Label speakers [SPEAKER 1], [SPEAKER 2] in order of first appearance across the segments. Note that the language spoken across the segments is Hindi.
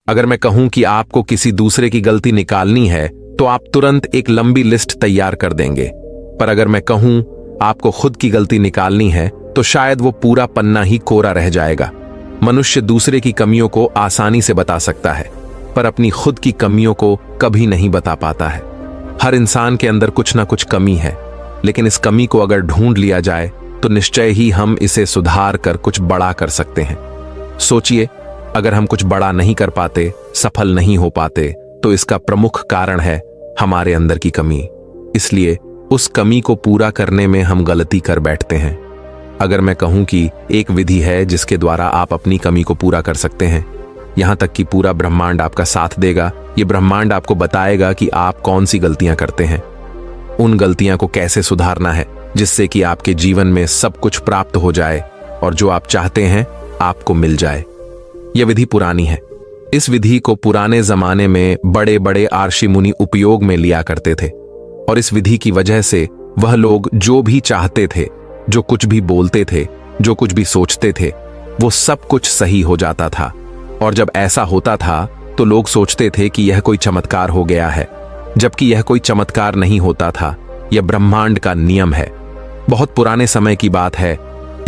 [SPEAKER 1] अगर मैं कहूं कि आपको किसी दूसरे की गलती निकालनी है तो आप तुरंत एक लंबी लिस्ट तैयार कर देंगे, पर अगर मैं कहूं आपको खुद की गलती निकालनी है तो शायद वो पूरा पन्ना ही कोरा रह जाएगा। मनुष्य दूसरे की कमियों को आसानी से बता सकता है, पर अपनी खुद की कमियों को कभी नहीं बता पाता है। हर इंसान के अंदर कुछ ना कुछ कमी है, लेकिन इस कमी को अगर ढूंढ लिया जाए तो निश्चय ही हम इसे सुधार कर कुछ बड़ा कर सकते हैं। सोचिए, अगर हम कुछ बड़ा नहीं कर पाते, सफल नहीं हो पाते, तो इसका प्रमुख कारण है हमारे अंदर की कमी। इसलिए उस कमी को पूरा करने में हम गलती कर बैठते हैं। अगर मैं कहूं कि एक विधि है जिसके द्वारा आप अपनी कमी को पूरा कर सकते हैं, यहां तक कि पूरा ब्रह्मांड आपका साथ देगा। ये ब्रह्मांड आपको बताएगा कि आप कौन सी गलतियां करते हैं, उन गलतियां को कैसे सुधारना है, जिससे कि आपके जीवन में सब कुछ प्राप्त हो जाए और जो आप चाहते हैं आपको मिल जाए। यह विधि पुरानी है। इस विधि को पुराने जमाने में बड़े बड़े आर्षि मुनि उपयोग में लिया करते थे, और इस विधि की वजह से वह लोग जो भी चाहते थे, जो कुछ भी बोलते थे, जो कुछ भी सोचते थे, वो सब कुछ सही हो जाता था। और जब ऐसा होता था तो लोग सोचते थे कि यह कोई चमत्कार हो गया है, जबकि यह कोई चमत्कार नहीं होता था। यह ब्रह्मांड का नियम है। बहुत पुराने समय की बात है।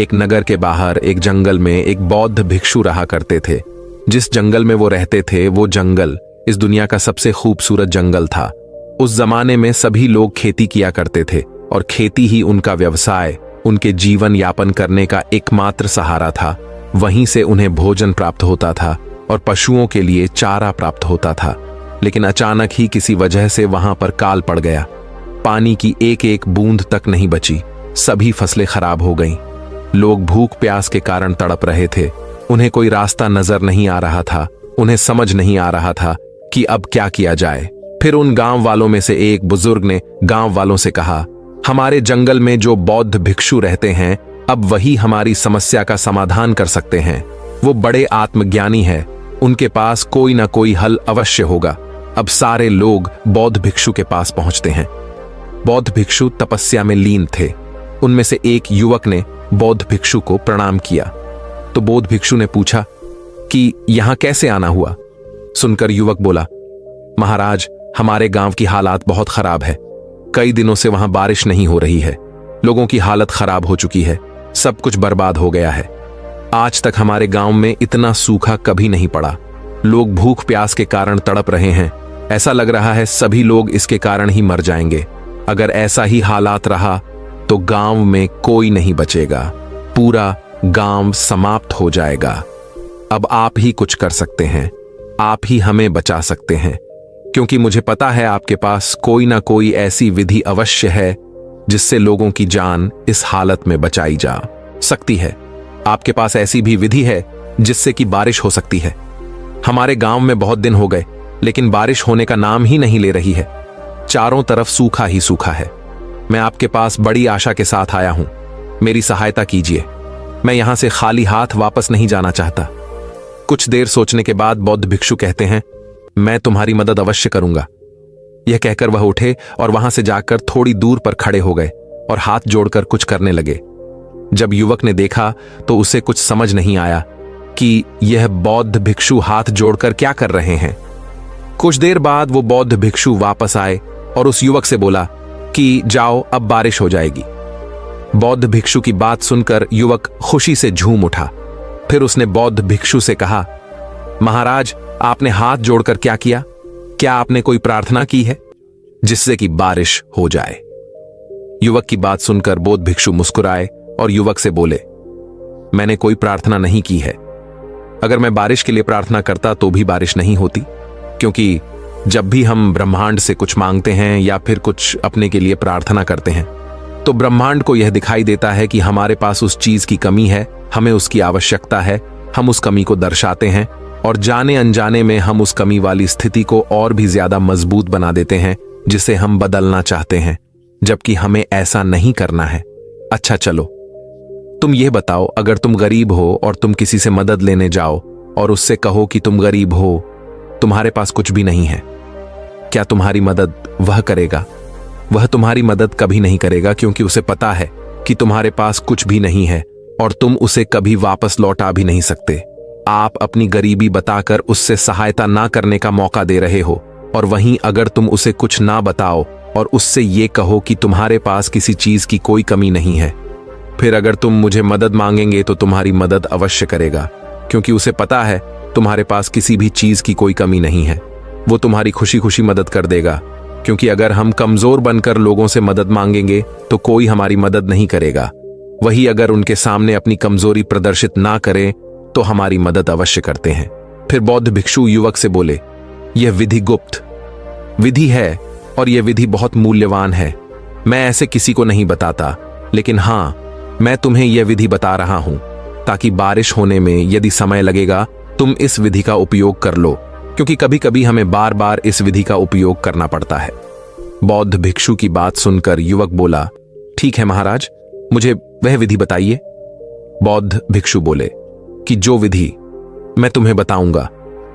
[SPEAKER 1] एक नगर के बाहर एक जंगल में एक बौद्ध भिक्षु रहा करते थे। जिस जंगल में वो रहते थे, वो जंगल इस दुनिया का सबसे खूबसूरत जंगल था। उस जमाने में सभी लोग खेती किया करते थे, और खेती ही उनका व्यवसाय, उनके जीवन यापन करने का एकमात्र सहारा था। वहीं से उन्हें भोजन प्राप्त होता था और पशुओं के लिए चारा प्राप्त होता था। लेकिन अचानक ही किसी वजह से वहां पर काल पड़ गया। पानी की एक एक बूंद तक नहीं बची। सभी फसलें खराब हो गईं। लोग भूख प्यास के कारण तड़प रहे थे। उन्हें कोई रास्ता नजर नहीं आ रहा था। उन्हें समझ नहीं आ रहा था कि अब क्या किया जाए। फिर उन गांव वालों में से एक बुजुर्ग ने गांव वालों से कहा, हमारे जंगल में जो बौद्ध भिक्षु रहते हैं, अब वही हमारी समस्या का समाधान कर सकते हैं। वो बड़े आत्मज्ञानी है, उनके पास कोई ना कोई हल अवश्य होगा। अब सारे लोग बौद्ध भिक्षु के पास पहुंचते हैं। बौद्ध भिक्षु तपस्या में लीन थे। उनमें से एक युवक ने बौद्ध भिक्षु को प्रणाम किया। तो बौद्ध भिक्षु ने पूछा कि यहां कैसे आना हुआ। सुनकर युवक बोला, महाराज, हमारे गांव की हालात बहुत खराब है। कई दिनों से वहां बारिश नहीं हो रही है। लोगों की हालत खराब हो चुकी है। सब कुछ बर्बाद हो गया है। आज तक हमारे गांव में इतना सूखा कभी नहीं पड़ा। लोग भूख प्यास के कारण तड़प रहे हैं। ऐसा लग रहा है सभी लोग इसके कारण ही मर जाएंगे। अगर ऐसा ही हालात रहा तो गांव में कोई नहीं बचेगा। पूरा गांव समाप्त हो जाएगा। अब आप ही कुछ कर सकते हैं। आप ही हमें बचा सकते हैं, क्योंकि मुझे पता है आपके पास कोई ना कोई ऐसी विधि अवश्य है जिससे लोगों की जान इस हालत में बचाई जा सकती है। आपके पास ऐसी भी विधि है जिससे कि बारिश हो सकती है। हमारे गांव में बहुत दिन हो गए, लेकिन बारिश होने का नाम ही नहीं ले रही है। चारों तरफ सूखा ही सूखा है। मैं आपके पास बड़ी आशा के साथ आया हूं। मेरी सहायता कीजिए। मैं यहां से खाली हाथ वापस नहीं जाना चाहता। कुछ देर सोचने के बाद बौद्ध भिक्षु कहते हैं, मैं तुम्हारी मदद अवश्य करूंगा। यह कहकर वह उठे और वहां से जाकर थोड़ी दूर पर खड़े हो गए और हाथ जोड़कर कुछ करने लगे। जब युवक ने देखा तो उसे कुछ समझ नहीं आया कि यह बौद्ध भिक्षु हाथ जोड़कर क्या कर रहे हैं। कुछ देर बाद वो बौद्ध भिक्षु वापस आए और उस युवक से बोला कि जाओ, अब बारिश हो जाएगी। बौद्ध भिक्षु की बात सुनकर युवक खुशी से झूम उठा। फिर उसने बौद्ध भिक्षु से कहा, महाराज, आपने हाथ जोड़कर क्या किया? क्या आपने कोई प्रार्थना की है जिससे कि बारिश हो जाए? युवक की बात सुनकर बौद्ध भिक्षु मुस्कुराए और युवक से बोले, मैंने कोई प्रार्थना नहीं की है। अगर मैं बारिश के लिए प्रार्थना करता तो भी बारिश नहीं होती, क्योंकि जब भी हम ब्रह्मांड से कुछ मांगते हैं या फिर कुछ अपने के लिए प्रार्थना करते हैं तो ब्रह्मांड को यह दिखाई देता है कि हमारे पास उस चीज की कमी है, हमें उसकी आवश्यकता है। हम उस कमी को दर्शाते हैं और जाने अनजाने में हम उस कमी वाली स्थिति को और भी ज्यादा मजबूत बना देते हैं, जिसे हम बदलना चाहते हैं, जबकि हमें ऐसा नहीं करना है। अच्छा चलो, तुम यह बताओ, अगर तुम गरीब हो और तुम किसी से मदद लेने जाओ और उससे कहो कि तुम गरीब हो, तुम्हारे पास कुछ भी नहीं है, क्या तुम्हारी मदद वह करेगा? वह तुम्हारी मदद कभी नहीं करेगा, क्योंकि उसे पता है कि तुम्हारे पास कुछ भी नहीं है और तुम उसे कभी वापस लौटा भी नहीं सकते। आप अपनी गरीबी बताकर उससे सहायता ना करने का मौका दे रहे हो, और वहीं अगर तुम उसे कुछ ना बताओ और उससे ये कहो कि तुम्हारे पास किसी चीज की कोई कमी नहीं है, फिर अगर तुम मुझे मदद मांगेंगे तो तुम्हारी मदद अवश्य करेगा, क्योंकि उसे पता है तुम्हारे पास किसी भी चीज की कोई कमी नहीं है। वो तुम्हारी खुशी खुशी मदद कर देगा, क्योंकि अगर हम कमजोर बनकर लोगों से मदद मांगेंगे तो कोई हमारी मदद नहीं करेगा। वही अगर उनके सामने अपनी कमजोरी प्रदर्शित ना करें तो हमारी मदद अवश्य करते हैं। फिर बौद्ध भिक्षु युवक से बोले, यह विधि गुप्त विधि है और यह विधि बहुत मूल्यवान है। मैं ऐसे किसी को नहीं बताता, लेकिन हां, मैं तुम्हें यह विधि बता रहा हूं ताकि बारिश होने में यदि समय लगेगा तुम इस विधि का उपयोग कर लो, क्योंकि कभी कभी हमें बार बार इस विधि का उपयोग करना पड़ता है। बौद्ध भिक्षु की बात सुनकर युवक बोला, ठीक है महाराज, मुझे वह विधि बताइए। बौद्ध भिक्षु बोले कि जो विधि मैं तुम्हें बताऊंगा,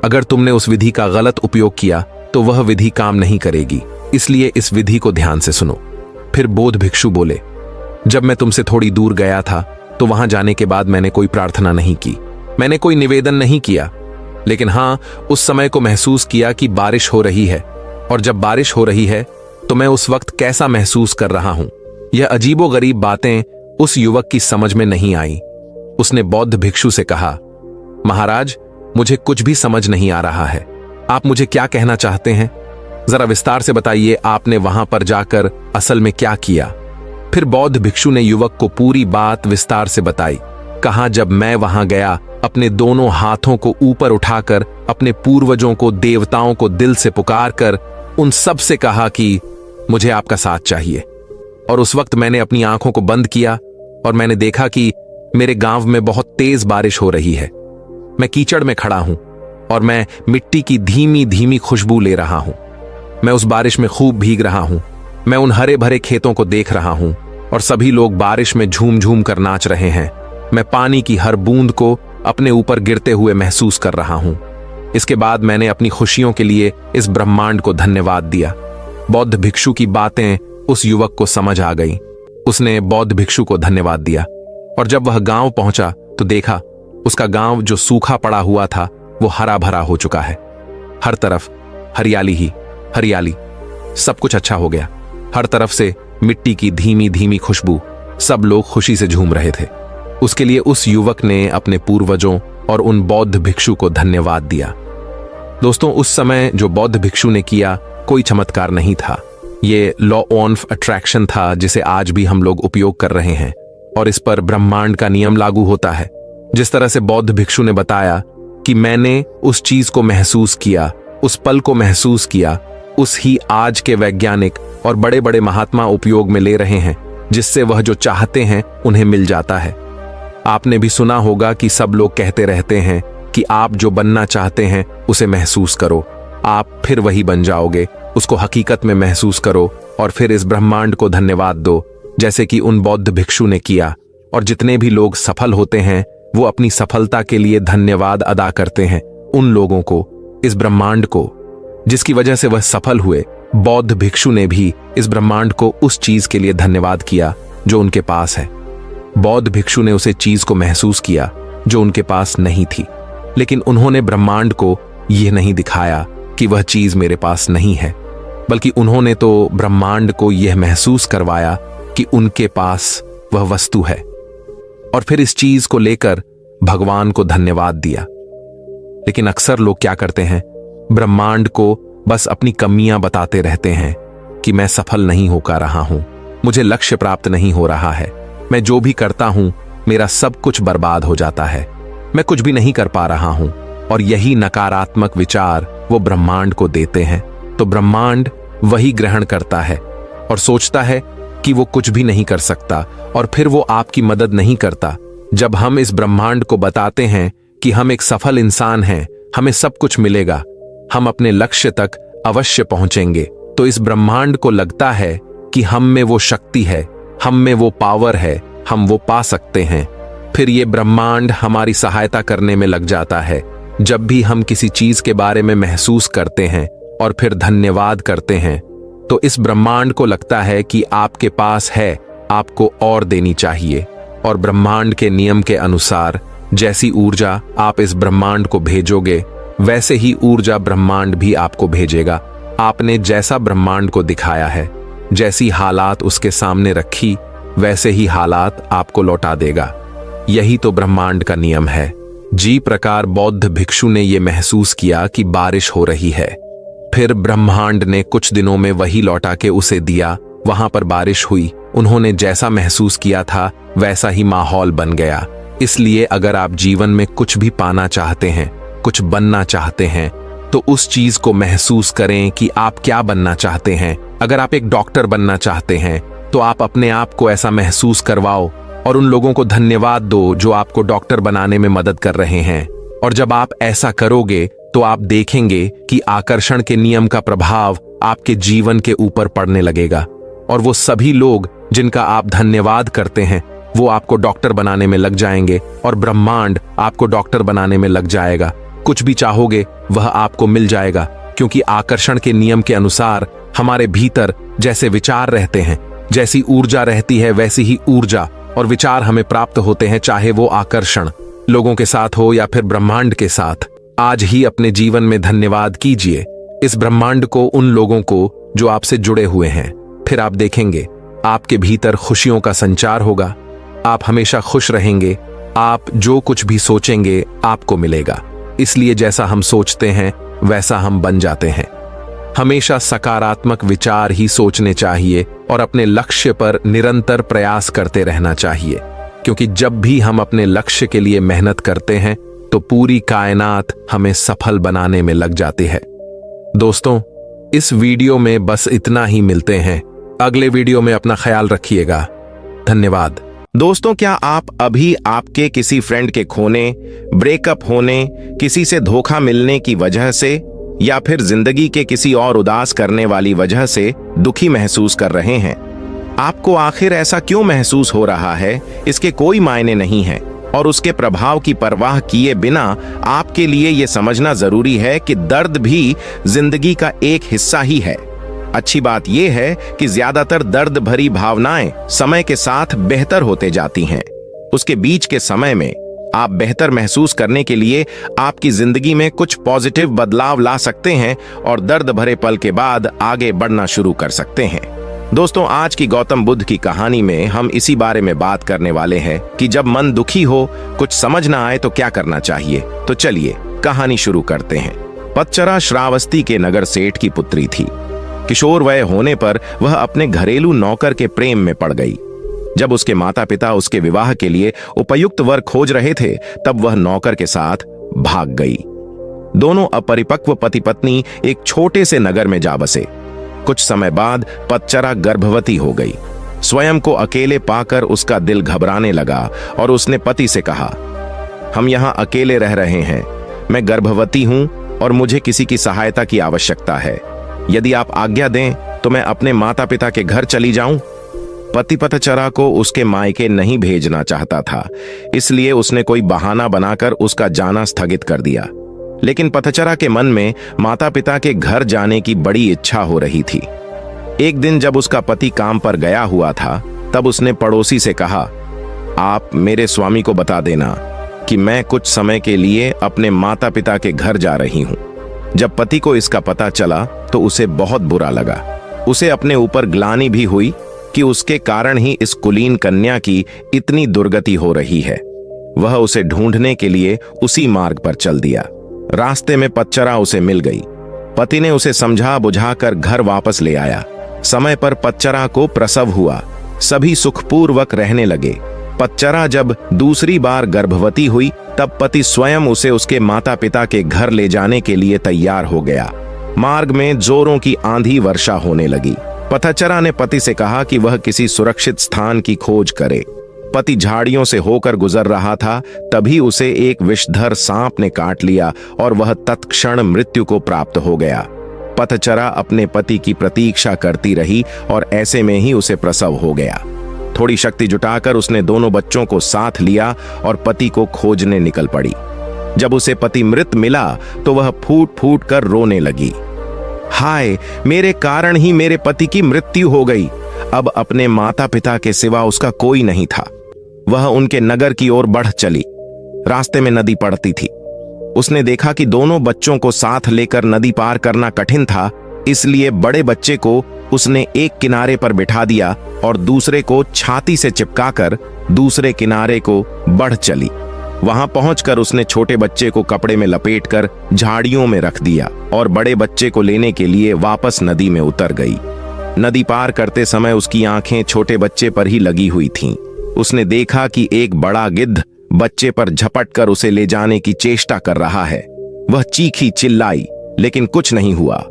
[SPEAKER 1] अगर तुमने उस विधि का गलत उपयोग किया तो वह विधि काम नहीं करेगी, इसलिए इस विधि को ध्यान से सुनो। फिर बौद्ध भिक्षु बोले, जब मैं तुमसे थोड़ी दूर गया था तो वहां जाने के बाद मैंने कोई प्रार्थना नहीं की, मैंने कोई निवेदन नहीं किया, लेकिन हां, उस समय को महसूस किया कि बारिश हो रही है, और जब बारिश हो रही है तो मैं उस वक्त कैसा महसूस कर रहा हूं। यह अजीबोगरीब बातें उस युवक की समझ में नहीं आई। उसने बौद्ध भिक्षु से कहा, महाराज, मुझे कुछ भी समझ नहीं आ रहा है, आप मुझे क्या कहना चाहते हैं? जरा विस्तार से बताइए, आपने वहां पर जाकर असल में क्या किया? फिर बौद्ध भिक्षु ने युवक को पूरी बात विस्तार से बताई। कहा, जब मैं वहां गया, अपने दोनों हाथों को ऊपर उठाकर अपने पूर्वजों को, देवताओं को दिल से पुकार कर उन सब से कहा कि मुझे आपका साथ चाहिए। और उस वक्त मैंने अपनी आंखों को बंद किया और मैंने देखा कि मेरे गांव में बहुत तेज बारिश हो रही है। मैं कीचड़ में खड़ा हूं और मैं मिट्टी की धीमी धीमी खुशबू ले रहा हूं। मैं उस बारिश में खूब भीग रहा हूं। मैं उन हरे भरे खेतों को देख रहा हूं और सभी लोग बारिश में झूम झूम कर नाच रहे हैं। मैं पानी की हर बूंद को अपने ऊपर गिरते हुए महसूस कर रहा हूं। इसके बाद मैंने अपनी खुशियों के लिए इस ब्रह्मांड को धन्यवाद दिया। बौद्ध भिक्षु की बातें उस युवक को समझ आ गई। उसने बौद्ध भिक्षु को धन्यवाद दिया और जब वह गांव पहुंचा तो देखा उसका गांव जो सूखा पड़ा हुआ था वो हरा भरा हो चुका है। हर तरफ हरियाली ही हरियाली, सब कुछ अच्छा हो गया। हर तरफ से मिट्टी की धीमी धीमी खुशबू, सब लोग खुशी से झूम रहे थे। उसके लिए उस युवक ने अपने पूर्वजों और उन बौद्ध भिक्षु को धन्यवाद दिया। दोस्तों, उस समय जो बौद्ध भिक्षु ने किया कोई चमत्कार नहीं था। ये लॉ ऑफ अट्रैक्शन था जिसे आज भी हम लोग उपयोग कर रहे हैं और इस पर ब्रह्मांड का नियम लागू होता है। जिस तरह से बौद्ध भिक्षु ने बताया कि मैंने उस चीज को महसूस किया, उस पल को महसूस किया, उस ही आज के वैज्ञानिक और बड़े बड़े महात्मा उपयोग में ले रहे हैं, जिससे वह जो चाहते हैं उन्हें मिल जाता है। आपने भी सुना होगा कि सब लोग कहते रहते हैं कि आप जो बनना चाहते हैं उसे महसूस करो, आप फिर वही बन जाओगे। उसको हकीकत में महसूस करो और फिर इस ब्रह्मांड को धन्यवाद दो, जैसे कि उन बौद्ध भिक्षु ने किया। और जितने भी लोग सफल होते हैं वो अपनी सफलता के लिए धन्यवाद अदा करते हैं उन लोगों को, इस ब्रह्मांड को, जिसकी वजह से वह सफल हुए। बौद्ध भिक्षु ने भी इस ब्रह्मांड को उस चीज के लिए धन्यवाद किया जो उनके पास है। बौद्ध भिक्षु ने उसे चीज को महसूस किया जो उनके पास नहीं थी, लेकिन उन्होंने ब्रह्मांड को यह नहीं दिखाया कि वह चीज मेरे पास नहीं है, बल्कि उन्होंने तो ब्रह्मांड को यह महसूस करवाया कि उनके पास वह वस्तु है, और फिर इस चीज को लेकर भगवान को धन्यवाद दिया। लेकिन अक्सर लोग क्या करते हैं, ब्रह्मांड को बस अपनी कमियां बताते रहते हैं कि मैं सफल नहीं हो पा रहा हूं, मुझे लक्ष्य प्राप्त नहीं हो रहा है, मैं जो भी करता हूं मेरा सब कुछ बर्बाद हो जाता है, मैं कुछ भी नहीं कर पा रहा हूं। और यही नकारात्मक विचार वो ब्रह्मांड को देते हैं, तो ब्रह्मांड वही ग्रहण करता है और सोचता है कि वो कुछ भी नहीं कर सकता, और फिर वो आपकी मदद नहीं करता। जब हम इस ब्रह्मांड को बताते हैं कि हम एक सफल इंसान हैं, हमें सब कुछ मिलेगा, हम अपने लक्ष्य तक अवश्य पहुंचेंगे, तो इस ब्रह्मांड को लगता है कि हम में वो शक्ति है, हम में वो पावर है, हम वो पा सकते हैं। फिर ये ब्रह्मांड हमारी सहायता करने में लग जाता है। जब भी हम किसी चीज के बारे में महसूस करते हैं और फिर धन्यवाद करते हैं, तो इस ब्रह्मांड को लगता है कि आपके पास है, आपको और देनी चाहिए। और ब्रह्मांड के नियम के अनुसार जैसी ऊर्जा आप इस ब्रह्मांड को भेजोगे वैसे ही ऊर्जा ब्रह्मांड भी आपको भेजेगा। आपने जैसा ब्रह्मांड को दिखाया है, जैसी हालात उसके सामने रखी, वैसे ही हालात आपको लौटा देगा। यही तो ब्रह्मांड का नियम है। जी प्रकार बौद्ध भिक्षु ने यह महसूस किया कि बारिश हो रही है। फिर ब्रह्मांड ने कुछ दिनों में वही लौटा के उसे दिया। वहां पर बारिश हुई। उन्होंने जैसा महसूस किया था वैसा ही माहौल बन गया। इसलिए अगर आप जीवन में कुछ भी पाना चाहते हैं, कुछ बनना चाहते हैं, तो उस चीज को महसूस करें कि आप क्या बनना चाहते हैं। अगर आप एक डॉक्टर बनना चाहते हैं तो आप अपने आप को ऐसा महसूस करवाओ और उन लोगों को धन्यवाद दो जो आपको डॉक्टर बनाने में मदद कर रहे हैं। और जब आप ऐसा करोगे तो आप देखेंगे कि आकर्षण के नियम का प्रभाव आपके जीवन के ऊपर पड़ने लगेगा और वो सभी लोग जिनका आप धन्यवाद करते हैं वो आपको डॉक्टर बनाने में लग जाएंगे और ब्रह्मांड आपको डॉक्टर बनाने में लग जाएगा। कुछ भी चाहोगे वह आपको मिल जाएगा, क्योंकि आकर्षण के नियम के अनुसार हमारे भीतर जैसे विचार रहते हैं, जैसी ऊर्जा रहती है वैसी ही ऊर्जा और विचार हमें प्राप्त होते हैं, चाहे वो आकर्षण लोगों के साथ हो या फिर ब्रह्मांड के साथ। आज ही अपने जीवन में धन्यवाद कीजिए इस ब्रह्मांड को, उन लोगों को जो आपसे जुड़े हुए हैं। फिर आप देखेंगे आपके भीतर खुशियों का संचार होगा। आप हमेशा खुश रहेंगे। आप जो कुछ भी सोचेंगे आपको मिलेगा। इसलिए जैसा हम सोचते हैं वैसा हम बन जाते हैं। हमेशा सकारात्मक विचार ही सोचने चाहिए और अपने लक्ष्य पर निरंतर प्रयास करते रहना चाहिए, क्योंकि जब भी हम अपने लक्ष्य के लिए मेहनत करते हैं तो पूरी कायनात हमें सफल बनाने में लग जाती है। दोस्तों, इस वीडियो में बस इतना ही। मिलते हैं अगले वीडियो में। अपना ख्याल रखिएगा। धन्यवाद।
[SPEAKER 2] दोस्तों, क्या आप अभी आपके किसी फ्रेंड के खोने, ब्रेकअप होने, किसी से धोखा मिलने की वजह से या फिर जिंदगी के किसी और उदास करने वाली वजह से दुखी महसूस कर रहे हैं? आपको आखिर ऐसा क्यों महसूस हो रहा है, इसके कोई मायने नहीं है और उसके प्रभाव की परवाह किए बिना आपके लिए यह समझना जरूरी है कि दर्द भी जिंदगी का एक हिस्सा ही है। अच्छी बात यह है कि ज्यादातर दर्द भरी भावनाएं समय के साथ बेहतर होते जाती हैं। उसके बीच के समय में आप बेहतर महसूस करने के लिए आपकी जिंदगी में कुछ पॉजिटिव बदलाव ला सकते हैं और दर्द भरे पल के बाद आगे बढ़ना शुरू कर सकते हैं। दोस्तों, आज की गौतम बुद्ध की कहानी में हम इसी बारे में बात करने वाले हैं कि जब मन दुखी हो, कुछ समझ ना आए तो क्या करना चाहिए। तो चलिए कहानी शुरू करते हैं। पतचरा श्रावस्ती के नगर सेठ की पुत्री थी। किशोर वय होने पर वह अपने घरेलू नौकर के प्रेम में पड़ गई। जब उसके माता पिता उसके विवाह के लिए उपयुक्त वर खोज रहे थे, तब वह नौकर के साथ भाग गई। दोनों अपरिपक्व पति पत्नी एक छोटे से नगर में जा बसे। कुछ समय बाद पतचरा गर्भवती हो गई। स्वयं को अकेले पाकर उसका दिल घबराने लगा और उसने पति से कहा, हम यहाँ अकेले रह रहे हैं, मैं गर्भवती हूँ और मुझे किसी की सहायता की आवश्यकता है। यदि आप आज्ञा दें तो मैं अपने माता पिता के घर चली जाऊं। पति पतचरा को उसके मायके नहीं भेजना चाहता था, इसलिए उसने कोई बहाना बनाकर उसका जाना स्थगित कर दिया। लेकिन पतचरा के मन में माता पिता के घर जाने की बड़ी इच्छा हो रही थी। एक दिन जब उसका पति काम पर गया हुआ था, तब उसने पड़ोसी से कहा, आप मेरे स्वामी को बता देना कि मैं कुछ समय के लिए अपने माता पिता के घर जा रही हूं। जब पति को इसका पता चला तो उसे बहुत बुरा लगा। उसे अपने ऊपर ग्लानि भी हुई कि उसके कारण ही इस कुलीन कन्या की इतनी दुर्गति हो रही है। वह उसे ढूंढने के लिए उसी मार्ग पर चल दिया। रास्ते में पतचरा उसे मिल गई। पति ने उसे समझा बुझाकर घर वापस ले आया। समय पर पतचरा को प्रसव हुआ। सभी सुखपूर्वक रहने लगे। पतचरा जब दूसरी बार गर्भवती हुई, तब पति स्वयं उसे उसके माता पिता के घर ले जाने के लिए तैयार हो गया। मार्ग में जोरों की आंधी वर्षा होने लगी। पतचरा ने पति से कहा कि वह किसी सुरक्षित स्थान की खोज करे। पति झाड़ियों से होकर गुजर रहा था, तभी उसे एक विषधर सांप ने काट लिया और वह तत्क्षण मृत्यु को प्राप्त हो गया। पतचरा अपने पति की प्रतीक्षा करती रही और ऐसे में ही उसे प्रसव हो गया। थोड़ी शक्ति जुटाकर उसने दोनों बच्चों को साथ लिया और पति को खोजने निकल पड़ी। जब उसे पति मृत मिला तो वह फूट फूट कर रोने लगी। हाय, मेरे कारण ही मेरे पति की मृत्यु हो गई। अब अपने माता पिता के सिवा उसका कोई नहीं था। वह उनके नगर की ओर बढ़ चली। रास्ते में नदी पड़ती थी। उसने देखा कि दोनों बच्चों को साथ लेकर नदी पार करना कठिन था, इसलिए बड़े बच्चे को उसने एक किनारे पर बिठा दिया और दूसरे को छाती से चिपकाकर दूसरे किनारे को बढ़ चली। वहां पहुंचकर उसने छोटे बच्चे को कपड़े में लपेटकर झाड़ियों में रख दिया और बड़े बच्चे को लेने के लिए वापस नदी में उतर गई। नदी पार करते समय उसकी आंखें छोटे बच्चे पर ही लगी हुई थीं। उसने देखा कि एक बड़ा गिद्ध बच्चे पर झपटकर उसे ले जाने की चेष्टा कर रहा है। वह चीखी चिल्लाई, लेकिन कुछ नहीं हुआ।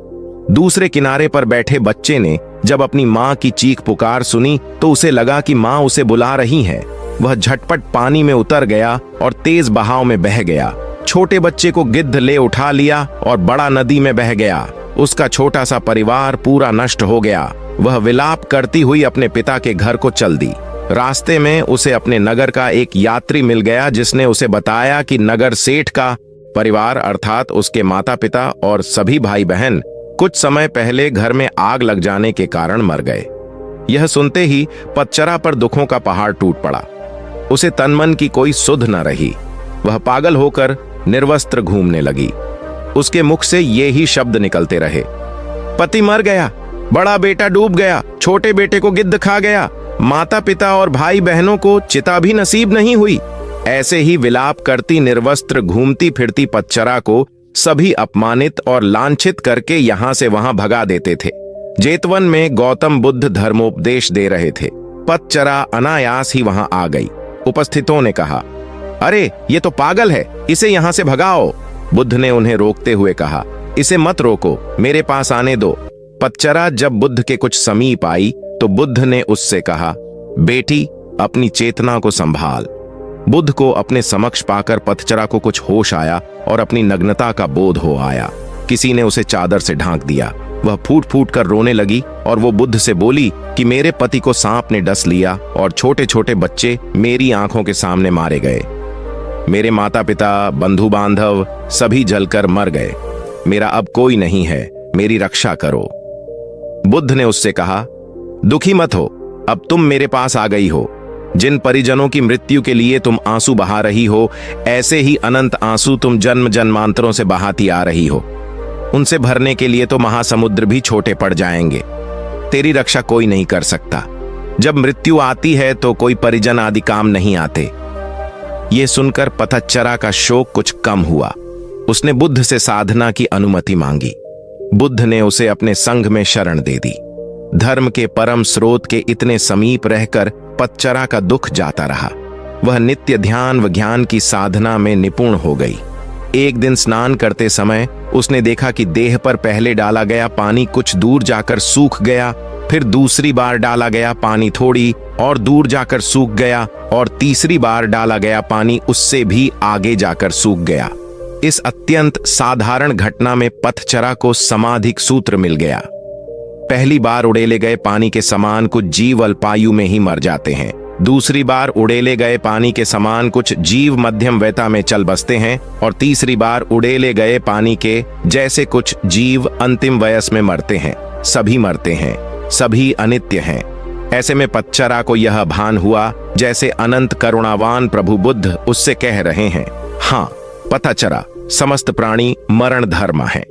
[SPEAKER 2] दूसरे किनारे पर बैठे बच्चे ने जब अपनी मां की चीख पुकार सुनी तो उसे लगा कि मां उसे बुला रही है। वह झटपट पानी में उतर गया और तेज बहाव में बह गया। छोटे बच्चे को गिद्ध ले उठा लिया और बड़ा नदी में बह गया। उसका छोटा सा परिवार पूरा नष्ट हो गया। वह विलाप करती हुई अपने पिता के घर को चल दी। रास्ते में उसे अपने नगर का एक यात्री मिल गया, जिसने उसे बताया कि नगर सेठ का परिवार अर्थात उसके माता पिता और सभी भाई बहन कुछ समय पहले घर में आग लग जाने के कारण मर गए। यह सुनते ही पतचरा पर दुखों का पहाड़ टूट पड़ा। उसे तन मन की कोई सुध न रही। वह पागल होकर निर्वस्त्र घूमने लगी। उसके मुख से ये ही शब्द निकलते रहे, पति मर गया, बड़ा बेटा डूब गया, छोटे बेटे को गिद्ध खा गया, माता पिता और भाई बहनों को चिता भी नसीब नहीं हुई। ऐसे ही विलाप करती निर्वस्त्र घूमती फिरती पतचरा को सभी अपमानित और लांछित करके यहां से वहां भगा देते थे। जेतवन में गौतम बुद्ध धर्मोपदेश दे रहे थे। पतचरा अनायास ही वहां आ गई। उपस्थितों ने कहा, अरे ये तो पागल है, इसे यहां से भगाओ। बुद्ध ने उन्हें रोकते हुए कहा, इसे मत रोको, मेरे पास आने दो। पतचरा जब बुद्ध के कुछ समीप आई तो बुद्ध ने उससे कहा, बेटी अपनी चेतना को संभाल। बुद्ध को अपने समक्ष पाकर पतचरा को कुछ होश आया और अपनी नग्नता का बोध हो आया। किसी ने उसे चादर से ढांक दिया। वह फूट फूट कर रोने लगी और वो बुद्ध से बोली कि मेरे पति को सांप ने डस लिया और छोटे छोटे बच्चे मेरी आंखों के सामने मारे गए। मेरे माता पिता, बंधु बांधव सभी जलकर मर गए। मेरा अब कोई नहीं है, मेरी रक्षा करो। बुद्ध ने उससे कहा, दुखी मत हो, अब तुम मेरे पास आ गई हो। जिन परिजनों की मृत्यु के लिए तुम आंसू बहा रही हो, ऐसे ही अनंत आंसू तुम जन्म जन्मांतरों से बहाती आ रही हो। उनसे भरने के लिए तो महासमुद्र भी छोटे पड़ जाएंगे। तेरी रक्षा कोई नहीं कर सकता। जब मृत्यु आती है तो कोई परिजन आदि काम नहीं आते। ये सुनकर पतचरा का शोक कुछ कम हुआ। उसने बुद्ध से साधना की अनुमति मांगी। बुद्ध ने उसे अपने संघ में शरण दे दी। धर्म के परम स्रोत के इतने समीप रहकर पतचरा का दुख जाता रहा। वह नित्य ध्यान व ज्ञान की साधना में निपुण हो गई। एक दिन स्नान करते समय उसने देखा कि देह पर पहले डाला गया पानी कुछ दूर जाकर सूख गया, फिर दूसरी बार डाला गया पानी थोड़ी और दूर जाकर सूख गया और तीसरी बार डाला गया पानी उससे भी आगे जाकर सूख गया। इस अत्यंत साधारण घटना में पतचरा को समाधिक सूत्र मिल गया। पहली बार उड़ेले गए पानी के समान कुछ जीव अल्पायु में ही मर जाते हैं। दूसरी बार उड़ेले गए पानी के समान कुछ जीव मध्यम वयता में चल बसते हैं और तीसरी बार उड़ेले गए पानी के जैसे कुछ जीव अंतिम वयस में मरते हैं। सभी मरते हैं, सभी अनित्य हैं। ऐसे में पतचरा को यह भान हुआ जैसे अनंत करुणावान प्रभु बुद्ध उससे कह रहे हैं, हाँ पतचरा, समस्त प्राणी मरण धर्म है।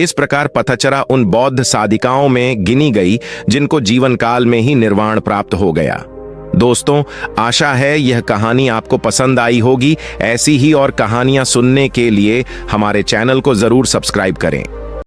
[SPEAKER 2] इस प्रकार पतचरा उन बौद्ध साधिकाओं में गिनी गई जिनको जीवन काल में ही निर्वाण प्राप्त हो गया। दोस्तों, आशा है यह कहानी आपको पसंद आई होगी। ऐसी ही और कहानियां सुनने के लिए हमारे चैनल को जरूर सब्सक्राइब करें।